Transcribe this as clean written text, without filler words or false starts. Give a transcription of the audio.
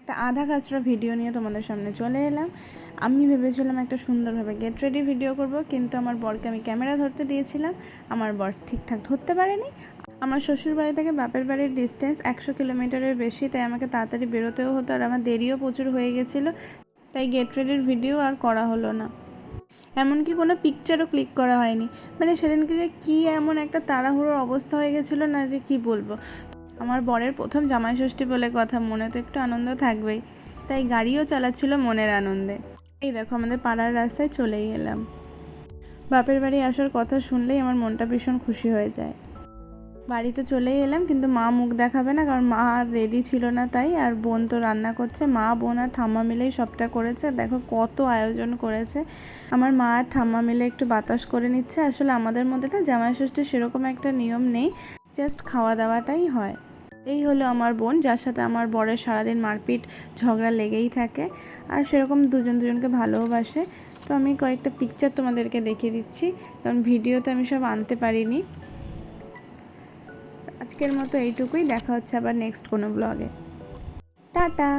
একটা আধা কাচরা ভিডিও নিয়ে তোমাদের সামনে চলে এলাম। আমি ভেবেছিলাম একটা সুন্দরভাবে গেট রেডি ভিডিও করব, কিন্তু আমার বরকে আমি ক্যামেরা ধরতে দিয়েছিলাম, আমার বর ঠিকঠাক ধরতে পারেনি। আমার শ্বশুর বাড়ি থেকে বাপের বাড়ির ডিস্টেন্স 100 কিলোমিটারের বেশি, তাই আমাকে তাড়াতাড়ি বেরোতেও হতো, আর আমার দেরিও প্রচুর হয়ে গেছিলো, তাই গেট রেডির ভিডিও আর করা হলো না। এমনকি কোনো পিকচারও ক্লিক করা হয়নি। মানে সেদিনকে যে কী এমন একটা তাড়াহুড়োর অবস্থা হয়ে গেছিলো না, যে কি বলবো। আমার বরের প্রথম জামাই ষষ্ঠী বলে কথা, মনে তো একটু আনন্দ থাকবেই, তাই গাড়িও চালাচ্ছিল মনের আনন্দে। এই দেখো আমাদের পাড়ার রাস্তায় চলেই এলাম। বাপের বাড়ি আসার কথা শুনলেই আমার মনটা ভীষণ খুশি হয়ে যায়। বাড়িতে চলেই এলাম, কিন্তু মা মুখ দেখাবে না, কারণ মা আর রেডি ছিল না তাই। আর বোন তো রান্না করছে, মা বোন আর ঠাম্মা মিলেই সবটা করেছে। দেখো কত আয়োজন করেছে। আমার মা আর ঠাম্মা মিলে একটু বাতাস করে নিচ্ছে। আসলে আমাদের মধ্যে না জামাই ষষ্ঠীর সেরকম একটা নিয়ম নেই, জাস্ট খাওয়া দাওয়াটাই হয়। এই হলো আমার বোন, যার সাথে আমার বরের সারাদিন মারপিট ঝগড়া লেগেই থাকে, আর সেরকম দুজনকে ভালোবাসে। তো আমি কয়েকটা পিকচার তোমাদেরকে দেখিয়ে দিচ্ছি, কারণ ভিডিওতে আমি সব আনতে পারিনি। আজকের মতো এইটুকুই, দেখা হচ্ছে আবার নেক্সট কোনো ব্লগে। টাটা।